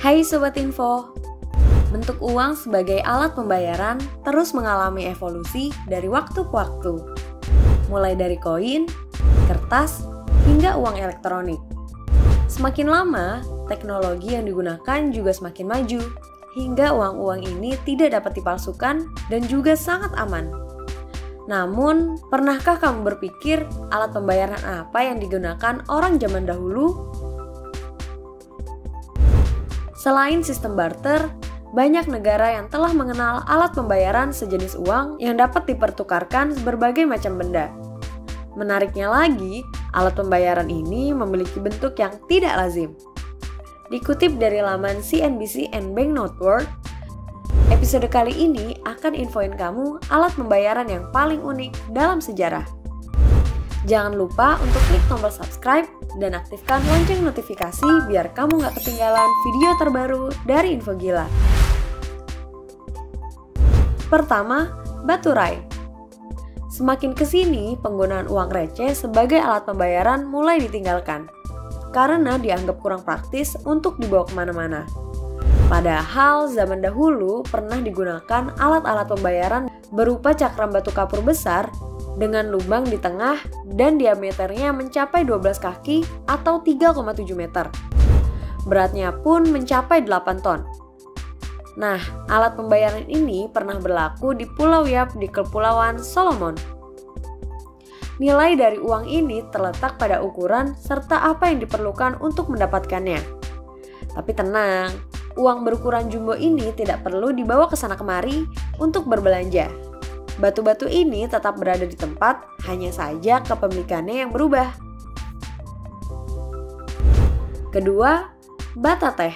Hai Sobat Info, bentuk uang sebagai alat pembayaran terus mengalami evolusi dari waktu ke waktu. Mulai dari koin, kertas, hingga uang elektronik. Semakin lama, teknologi yang digunakan juga semakin maju, hingga uang-uang ini tidak dapat dipalsukan dan juga sangat aman. Namun, pernahkah kamu berpikir alat pembayaran apa yang digunakan orang zaman dahulu? Selain sistem barter, banyak negara yang telah mengenal alat pembayaran sejenis uang yang dapat dipertukarkan berbagai macam benda. Menariknya lagi, alat pembayaran ini memiliki bentuk yang tidak lazim. Dikutip dari laman CNBC and Bank Network, episode kali ini akan infoin kamu alat pembayaran yang paling unik dalam sejarah. Jangan lupa untuk klik tombol subscribe dan aktifkan lonceng notifikasi biar kamu gak ketinggalan video terbaru dari Info Gila. Pertama, baturai. Semakin kesini, penggunaan uang receh sebagai alat pembayaran mulai ditinggalkan karena dianggap kurang praktis untuk dibawa kemana-mana. Padahal zaman dahulu pernah digunakan alat-alat pembayaran berupa cakram batu kapur besar dengan lubang di tengah dan diameternya mencapai 12 kaki atau 3,7 meter. Beratnya pun mencapai 8 ton. Nah, alat pembayaran ini pernah berlaku di Pulau Yap di Kepulauan Solomon. Nilai dari uang ini terletak pada ukuran serta apa yang diperlukan untuk mendapatkannya. Tapi tenang, uang berukuran jumbo ini tidak perlu dibawa ke sana kemari untuk berbelanja. Batu-batu ini tetap berada di tempat, hanya saja kepemilikannya yang berubah. Kedua, bata teh.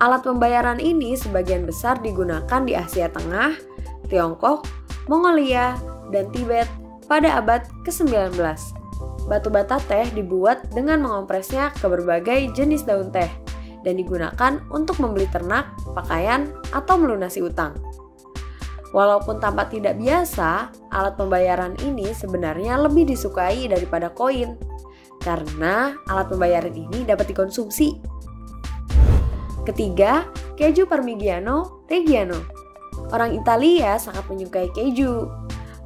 Alat pembayaran ini sebagian besar digunakan di Asia Tengah, Tiongkok, Mongolia, dan Tibet pada abad ke-19. Batu bata teh dibuat dengan mengompresnya ke berbagai jenis daun teh dan digunakan untuk membeli ternak, pakaian, atau melunasi utang. Walaupun tampak tidak biasa, alat pembayaran ini sebenarnya lebih disukai daripada koin karena alat pembayaran ini dapat dikonsumsi. Ketiga, keju Parmigiano Reggiano. Orang Italia sangat menyukai keju.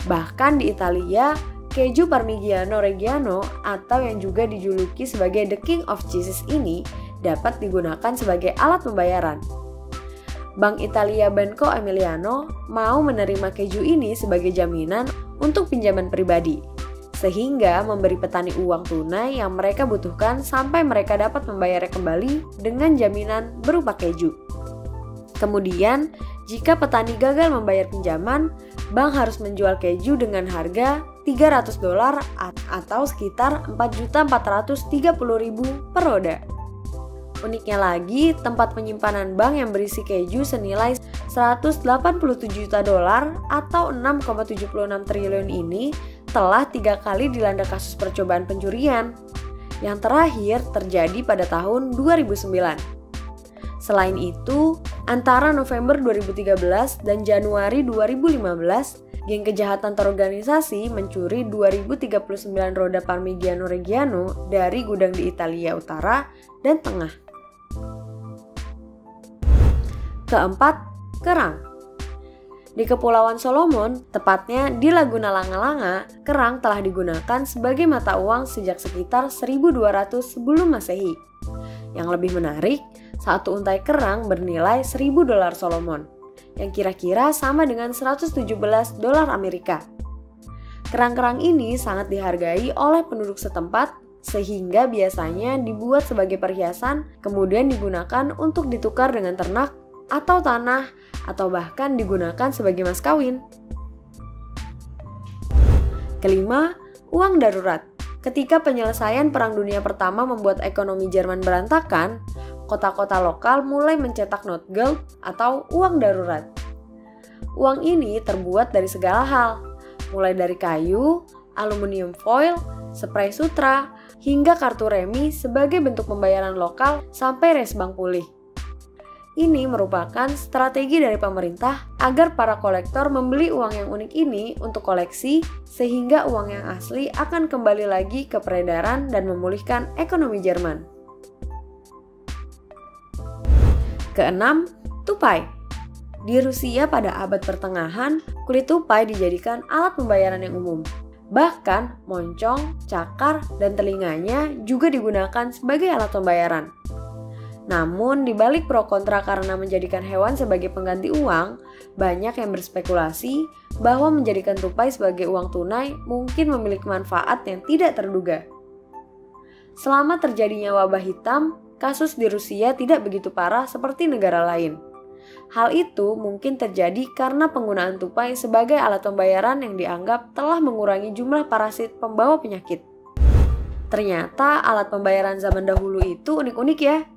Bahkan di Italia, keju Parmigiano Reggiano atau yang juga dijuluki sebagai The King of Cheeses ini dapat digunakan sebagai alat pembayaran. Bank Italia Banco Emiliano mau menerima keju ini sebagai jaminan untuk pinjaman pribadi, sehingga memberi petani uang tunai yang mereka butuhkan sampai mereka dapat membayarnya kembali dengan jaminan berupa keju. Kemudian, jika petani gagal membayar pinjaman, bank harus menjual keju dengan harga $300 atau sekitar 4.430.000 per roda. Uniknya lagi, tempat penyimpanan bank yang berisi keju senilai $187 juta atau 6,76 triliun ini telah 3 kali dilanda kasus percobaan pencurian. Yang terakhir terjadi pada tahun 2009. Selain itu, antara November 2013 dan Januari 2015, geng kejahatan terorganisasi mencuri 2039 roda Parmigiano Reggiano dari gudang di Italia Utara dan Tengah. Keempat, kerang. Di Kepulauan Solomon, tepatnya di Laguna Langa-Langa, kerang telah digunakan sebagai mata uang sejak sekitar 1200 sebelum Masehi. Yang lebih menarik, satu untai kerang bernilai $1.000 Solomon, yang kira-kira sama dengan $117 Amerika. Kerang-kerang ini sangat dihargai oleh penduduk setempat, sehingga biasanya dibuat sebagai perhiasan, kemudian digunakan untuk ditukar dengan ternak atau tanah, atau bahkan digunakan sebagai mas kawin. Kelima, uang darurat. Ketika penyelesaian Perang Dunia Pertama membuat ekonomi Jerman berantakan, kota-kota lokal mulai mencetak Notgeld atau uang darurat. Uang ini terbuat dari segala hal, mulai dari kayu, aluminium foil, spray sutra, hingga kartu remi sebagai bentuk pembayaran lokal sampai resbank pulih. Ini merupakan strategi dari pemerintah agar para kolektor membeli uang yang unik ini untuk koleksi, sehingga uang yang asli akan kembali lagi ke peredaran dan memulihkan ekonomi Jerman. Keenam, tupai. Di Rusia pada abad pertengahan, kulit tupai dijadikan alat pembayaran yang umum. Bahkan, moncong, cakar, dan telinganya juga digunakan sebagai alat pembayaran. Namun, di balik pro kontra karena menjadikan hewan sebagai pengganti uang, banyak yang berspekulasi bahwa menjadikan tupai sebagai uang tunai mungkin memiliki manfaat yang tidak terduga. Selama terjadinya wabah hitam, kasus di Rusia tidak begitu parah seperti negara lain. Hal itu mungkin terjadi karena penggunaan tupai sebagai alat pembayaran yang dianggap telah mengurangi jumlah parasit pembawa penyakit. Ternyata alat pembayaran zaman dahulu itu unik-unik ya.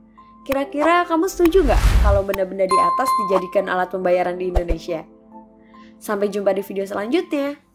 Kira-kira kamu setuju nggak kalau benda-benda di atas dijadikan alat pembayaran di Indonesia? Sampai jumpa di video selanjutnya.